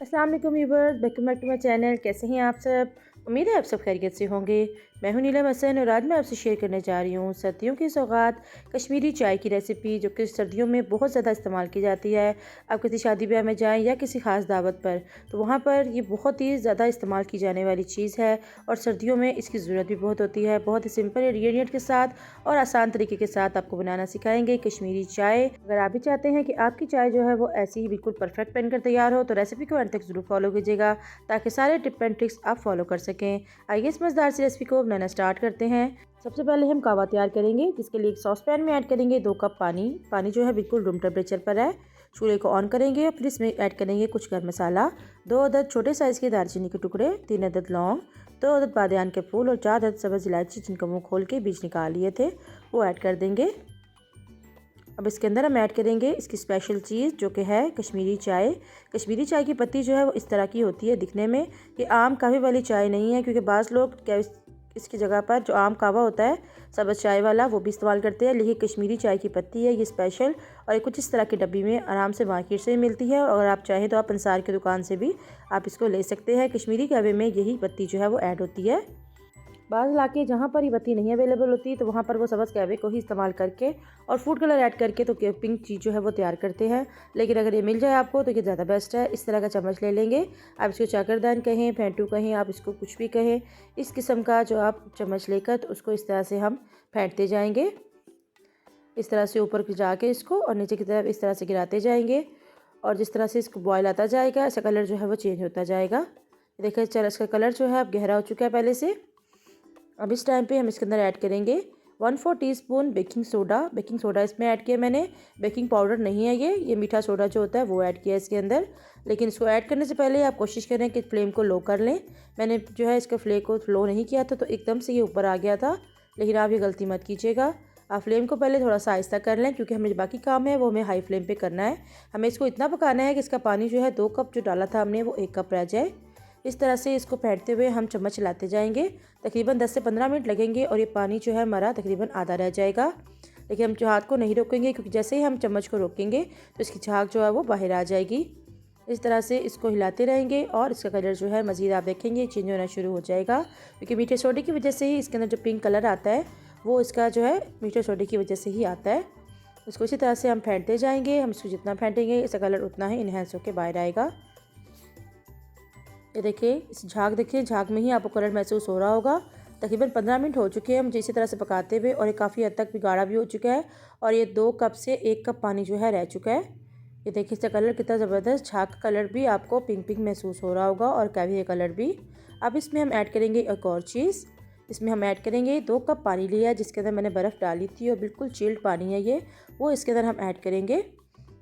अस्सलाम वालेकुम viewers, welcome back to my channel. कैसे हैं आप सब? उम्मीद है आप सब खैरियत से होंगे। मैं हूं नीलम हसन और आज मैं आपसे शेयर करने जा रही हूं सर्दियों की सौगात कश्मीरी चाय की रेसिपी, जो कि सर्दियों में बहुत ज़्यादा इस्तेमाल की जाती है। आप किसी शादी ब्याह में जाएं या किसी ख़ास दावत पर, तो वहाँ पर ये बहुत ही ज़्यादा इस्तेमाल की जाने वाली चीज़ है और सर्दियों में इसकी ज़रूरत भी बहुत होती है। बहुत ही सिंपल इंग्रेडिएंट के साथ और आसान तरीके के साथ आपको बनाना सिखाएंगे कश्मीरी चाय। अगर आप भी चाहते हैं कि आपकी चाय जो है वो ऐसी ही बिल्कुल परफेक्ट बनकर तैयार हो, तो रेसिपी को अंत तक ज़रूर फॉलो कीजिएगा ताकि सारे टिप एंड ट्रिक्स आप फॉलो कर सकें। आइए इस मज़ेदार सी रेसिपी को बनाना स्टार्ट करते हैं। सबसे पहले हम कहवा तैयार करेंगे, जिसके लिए एक सॉस पैन में ऐड करेंगे 2 कप पानी। पानी जो है बिल्कुल रूम टेम्परेचर पर है। चूल्हे को ऑन करेंगे और फिर इसमें ऐड करेंगे कुछ गर्म मसाला, 2 अदद छोटे साइज़ के दालचीनी के टुकड़े, 3 अदद लौंग, 2 अदद बादियान के फूल और 4 अदद सब्ज़ इलायची जिनको मुँह खोल के बीज निकाल लिए थे, वो ऐड कर देंगे। अब इसके अंदर हम ऐड करेंगे इसकी स्पेशल चीज़, जो कि है कश्मीरी चाय। कश्मीरी चाय की पत्ती जो है वो इस तरह की होती है दिखने में। ये आम कहवे वाली चाय नहीं है, क्योंकि बाज़ लोग इसकी जगह पर जो आम कहवा होता है सब्ज़ चाय वाला, वो भी इस्तेमाल करते हैं। लेकिन कश्मीरी चाय की पत्ती है ये स्पेशल, और ये कुछ इस तरह की डब्बी में आराम से मार्केट से मिलती है, और आप चाहें तो आप अंसार की दुकान से भी आप इसको ले सकते हैं। कश्मीरी कहवे में यही पत्ती जो है वो ऐड होती है। बाज़ इलाके जहाँ पर ये बत्ती नहीं अवेलेबल होती, तो वहाँ पर वो सब्ज़ कहवे को ही इस्तेमाल करके और फूड कलर ऐड करके तो पिंक चीज़ जो है वो तैयार करते हैं। लेकिन अगर ये मिल जाए आपको तो ये ज़्यादा बेस्ट है। इस तरह का चम्मच ले लेंगे, आप इसको चाकरदान कहें, फेंटू कहें, आप इसको कुछ भी कहें। इस किस्म का जो आप चम्मच लेकर तो उसको इस तरह से हम फेंटते जाएंगे, इस तरह से ऊपर जाके इसको और नीचे की तरफ इस तरह से गिराते जाएंगे। और जिस तरह से इसको बॉयल आता जाएगा, इसका कलर जो है वो चेंज होता जाएगा। देखिए चलो इसका कलर जो है अब गहरा हो चुका है पहले से। अब इस टाइम पे हम इसके अंदर ऐड करेंगे 1/4 teaspoon baking soda. Baking soda इसमें ऐड किया मैंने, बेकिंग पाउडर नहीं है ये मीठा सोडा जो होता है वो ऐड किया इसके अंदर। लेकिन इसको ऐड करने से पहले आप कोशिश करें कि फ्लेम को लो कर लें। मैंने जो है इसके फ्लेम को लो नहीं किया था, तो एकदम से ये ऊपर आ गया था। लेकिन आप ये गलती मत कीजिएगा, आप फ्लेम को पहले थोड़ा सा आहिस्ता कर लें, क्योंकि हमें जो बाकी काम है वो हमें हाई फ्लेम पे करना है। हमें इसको इतना पकाना है कि इसका पानी जो है 2 कप जो डाला था हमने वो 1 कप रह जाए। इस तरह से इसको फेंटते हुए हम चम्मच चलाते जाएंगे। तकरीबन 10 से 15 मिनट लगेंगे और ये पानी जो है हमारा तकरीबन आधा रह जाएगा। लेकिन हम हाथ को नहीं रोकेंगे, क्योंकि जैसे ही हम चम्मच को रोकेंगे तो इसकी झाग जो है वो बाहर आ जाएगी। इस तरह से इसको हिलाते रहेंगे और इसका कलर जो है मज़ीद आप देखेंगे चेंज होना शुरू हो जाएगा, क्योंकि मीठे सोडे की वजह से ही इसके अंदर जो पिंक कलर आता है वो इसका जो है मीठे सोडे की वजह से ही आता है। इसको इसी तरह से हम फेंटते जाएंगे। हम इसको जितना फेंटेंगे इसका कलर उतना ही इन्हेंस होकर बाहर आएगा। ये देखिए इस झाग, देखिए झाग में ही आपको कलर महसूस हो रहा होगा। तकरीबन 15 मिनट हो चुके हैं मुझे इसी तरह से पकाते हुए, और ये काफ़ी हद तक भी गाढ़ा भी हो चुका है। और ये 2 कप से 1 कप पानी जो है रह चुका है। ये देखिए इसका कलर कितना ज़बरदस्त, झाग का कलर भी आपको पिंक पिंक महसूस हो रहा होगा और कैवी का कलर भी। अब इसमें हम ऐड करेंगे एक और चीज़। इसमें हम ऐड करेंगे 2 कप पानी लिया है, जिसके अंदर मैंने बर्फ़ डाली थी और बिल्कुल चिल्ड पानी है ये, वो इसके अंदर हम ऐड करेंगे।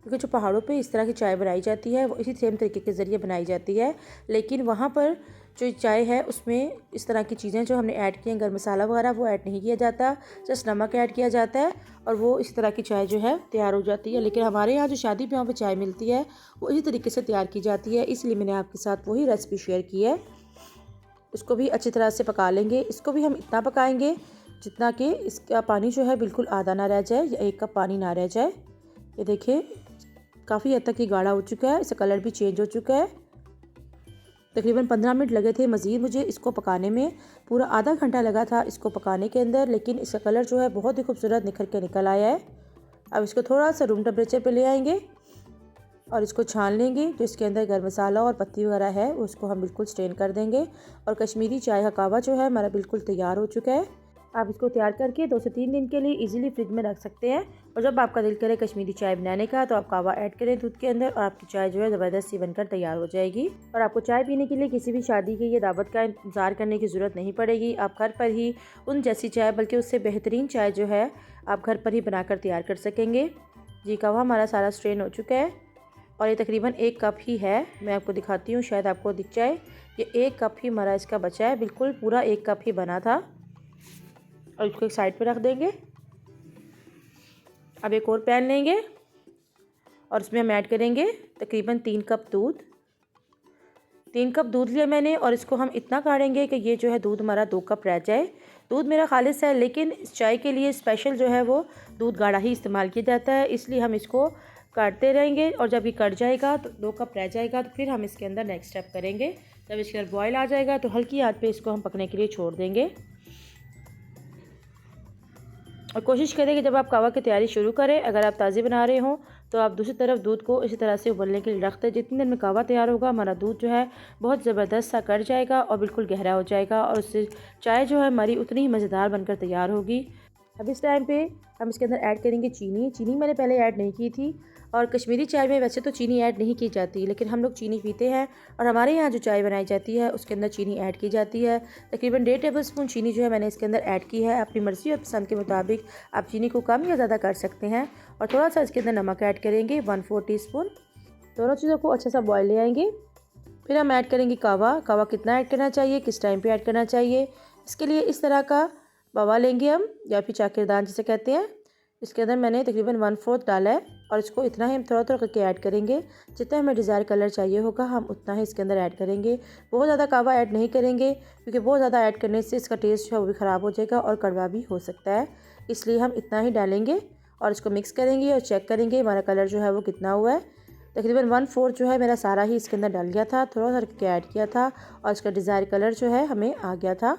क्योंकि जो पहाड़ों पे इस तरह की चाय बनाई जाती है वो इसी सेम तरीके के ज़रिए बनाई जाती है। लेकिन वहाँ पर जो चाय है उसमें इस तरह की चीज़ें जो हमने ऐड की हैं, गर्म मसाला वगैरह, वो ऐड नहीं किया जाता, जस्ट नमक ऐड किया जाता है और वो इस तरह की चाय जो है तैयार हो जाती है। लेकिन हमारे यहाँ जो शादी ब्याह पे चाय मिलती है वो इसी तरीके से तैयार की जाती है, इसलिए मैंने आपके साथ वही रेसिपी शेयर की है। इसको भी अच्छी तरह से पका लेंगे। इसको भी हम इतना पकाएंगे जितना कि इसका पानी जो है बिल्कुल आधा ना रह जाए या 1 कप पानी ना रह जाए। ये देखिए काफ़ी हद तक ये गाढ़ा हो चुका है, इसका कलर भी चेंज हो चुका है। तकरीबन 15 मिनट लगे थे मज़ीद मुझे इसको पकाने में, पूरा आधा घंटा लगा था इसको पकाने के अंदर। लेकिन इसका कलर जो है बहुत ही खूबसूरत निखर के निकल आया है। अब इसको थोड़ा सा रूम टेम्परेचर पे ले आएंगे और इसको छान लेंगे। जो इसके अंदर गर्म मसाला और पत्ती वगैरह है उसको हम बिल्कुल स्ट्रेन कर देंगे। और कश्मीरी चाय का कहवा जो है हमारा बिल्कुल तैयार हो चुका है। आप इसको तैयार करके 2 से 3 दिन के लिए इजीली फ्रिज में रख सकते हैं। और जब आपका दिल करे कश्मीरी चाय बनाने का, तो आप कहवा ऐड करें दूध के अंदर और आपकी चाय जो है ज़बरदस्त सी बनकर तैयार हो जाएगी। और आपको चाय पीने के लिए किसी भी शादी की या दावत का इंतज़ार करने की ज़रूरत नहीं पड़ेगी। आप घर पर ही उन जैसी चाय, बल्कि उससे बेहतरीन चाय जो है आप घर पर ही बनाकर तैयार कर सकेंगे। जी कहवा हमारा सारा स्ट्रेन हो चुका है और ये तकरीबन 1 कप ही है। मैं आपको दिखाती हूँ, शायद आपको दिख जाए। ये 1 कप ही हमारा इसका बचा है, बिल्कुल पूरा 1 कप ही बना था। और इसको एक साइड पे रख देंगे। अब एक और पैन लेंगे और उसमें हम ऐड करेंगे तकरीबन 3 कप दूध। 3 कप दूध लिया मैंने और इसको हम इतना काढ़ेंगे कि ये जो है दूध हमारा 2 कप रह जाए। दूध मेरा खालिस है, लेकिन इस चाय के लिए स्पेशल जो है वो दूध गाढ़ा ही इस्तेमाल किया जाता है, इसलिए हम इसको काटते रहेंगे और जब ये कट जाएगा तो 2 कप रह जाएगा तो फिर हम इसके अंदर नेक्स्ट स्टेप करेंगे। जब इसके अंदर बॉयल आ जाएगा तो हल्की आंच पे इसको हम पकने के लिए छोड़ देंगे। और कोशिश करें कि जब आप कहवा की तैयारी शुरू करें, अगर आप ताज़ी बना रहे हों तो आप दूसरी तरफ दूध को इसी तरह से उबलने के लिए रख दें। जितनी देर में कहवा तैयार होगा हमारा दूध जो है बहुत ज़बरदस्त सा कट जाएगा और बिल्कुल गहरा हो जाएगा और उससे चाय जो है हमारी उतनी ही मज़ेदार बनकर तैयार होगी। अब इस टाइम पे हम इसके अंदर ऐड करेंगे चीनी। चीनी मैंने पहले ऐड नहीं की थी और कश्मीरी चाय में वैसे तो चीनी ऐड नहीं की जाती, लेकिन हम लोग चीनी पीते हैं और हमारे यहाँ जो चाय बनाई जाती है उसके अंदर चीनी ऐड की जाती है। तकरीबन 1.5 टेबलस्पून चीनी जो है मैंने इसके अंदर ऐड की है। अपनी मर्ज़ी और पसंद के मुताबिक आप चीनी को कम या ज़्यादा कर सकते हैं। और थोड़ा सा इसके अंदर नमक ऐड करेंगे 1/4 टीस्पून। दोनों चीज़ों को अच्छा सा बॉयल ले आएंगे। फिर हम ऐड करेंगे कहवा। कहवा कितना ऐड करना चाहिए, किस टाइम पर ऐड करना चाहिए, इसके लिए इस तरह का बवा लेंगे हम, या फिर चाकिरदान जिसे कहते हैं। इसके अंदर मैंने तकरीबन 1/4 डाला है और इसको इतना ही हम थोड़ा थोड़ा करके ऐड करेंगे। जितना हमें डिज़ायर कलर चाहिए होगा हम उतना ही इसके अंदर ऐड करेंगे। बहुत ज़्यादा कहवा ऐड नहीं करेंगे क्योंकि बहुत ज़्यादा ऐड करने से इसका टेस्ट जो है वो भी ख़राब हो जाएगा और कड़वा भी हो सकता है। इसलिए हम इतना ही डालेंगे और इसको मिक्स करेंगे और चेक करेंगे हमारा कलर जो है वो कितना हुआ है। तकरीबन 1/4 जो है मेरा सारा ही इसके अंदर डल गया था, थोड़ा सा करके ऐड किया था और इसका डिज़ायर कलर जो है हमें आ गया था।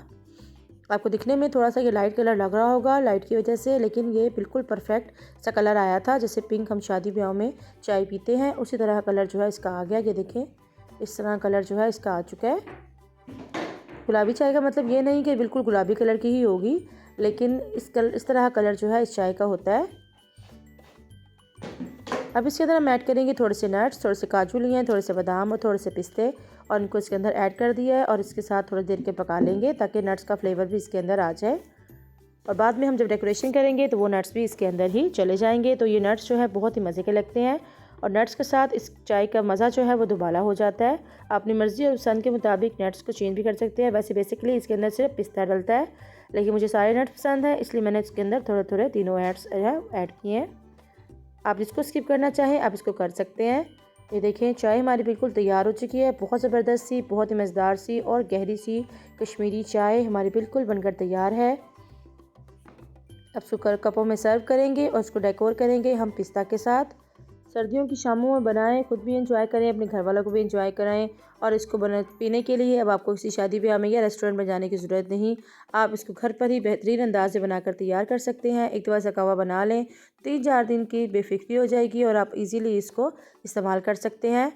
आपको दिखने में थोड़ा सा ये लाइट कलर लग रहा होगा लाइट की वजह से, लेकिन ये बिल्कुल परफेक्ट सा कलर आया था। जैसे पिंक हम शादी ब्याह में चाय पीते हैं उसी तरह कलर जो है इसका आ गया। ये देखें इस तरह कलर जो है इसका आ चुका है। गुलाबी चाय का मतलब ये नहीं कि बिल्कुल गुलाबी कलर की ही होगी, लेकिन इस तरह कलर जो है इस चाय का होता है। अब इसके अंदर हम ऐड करेंगे थोड़े से नट्स, थोड़े से काजू लिए हैं, थोड़े से बादाम और थोड़े से पिस्ते, और इनको इसके अंदर ऐड कर दिया है और इसके साथ थोड़ी देर के पका लेंगे ताकि नट्स का फ्लेवर भी इसके अंदर आ जाए। और बाद में हम जब डेकोरेशन करेंगे तो वो नट्स भी इसके अंदर ही चले जाएंगे। तो ये नट्स जो है बहुत ही मज़े के लगते हैं और नट्स के साथ इस चाय का मज़ा जो है वो दुबाला हो जाता है। अपनी मर्ज़ी और पसंद के मुताबिक नट्स को चेंज भी कर सकते हैं। वैसे बेसिकली इसके अंदर सिर्फ पिस्ता डलता है, लेकिन मुझे सारे नट्स पसंद हैं इसलिए मैंने इसके अंदर थोड़े थोड़े तीनों नट्स ऐड किए हैं। आप इसको स्किप करना चाहें आप इसको कर सकते हैं। ये देखें चाय हमारी बिल्कुल तैयार हो चुकी है। बहुत ज़बरदस्त सी, बहुत ही मज़ेदार सी और गहरी सी कश्मीरी चाय हमारी बिल्कुल बनकर तैयार है। अब इसको कपों में सर्व करेंगे और उसको डेकोर करेंगे हम पिस्ता के साथ। सर्दियों की शामों में बनाएं, खुद भी एंजॉय करें, अपने घर वालों को भी एंजॉय कराएं। और इसको पीने के लिए अब आपको किसी शादी ब्याह में या रेस्टोरेंट में जाने की ज़रूरत नहीं, आप इसको घर पर ही बेहतरीन अंदाज से बनाकर तैयार कर सकते हैं। एक दफ़ा सा कहवा बना लें, 3-4 दिन की बेफिक्री हो जाएगी और आप इजीली इसको इस्तेमाल कर सकते हैं।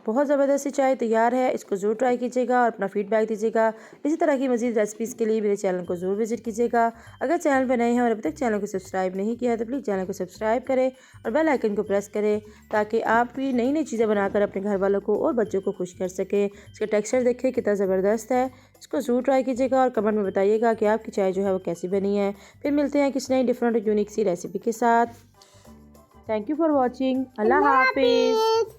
बहुत ज़बरदस्त सी चाय तैयार है, इसको ज़रूर ट्राई कीजिएगा और अपना फीडबैक दीजिएगा। इसी तरह की मज़ीद रेसिपीज़ के लिए मेरे चैनल को ज़रूर विजिट कीजिएगा। अगर चैनल पर नए हैं और अभी तक चैनल को सब्सक्राइब नहीं किया है तो प्लीज़ चैनल को सब्सक्राइब करें और बेल आइकन को प्रेस करें ताकि आप भी नई नई चीज़ें बनाकर अपने घर वालों को और बच्चों को खुश कर सकें। इसका टेक्सचर देखिए कितना ज़बरदस्त है। इसको ज़रूर ट्राई कीजिएगा और कमेंट में बताइएगा कि आपकी चाय जो है वो कैसी बनी है। फिर मिलते हैं किसी नई डिफरेंट यूनिक सी रेसिपी के साथ। Thank you for watching. अल्लाह हाफिज़।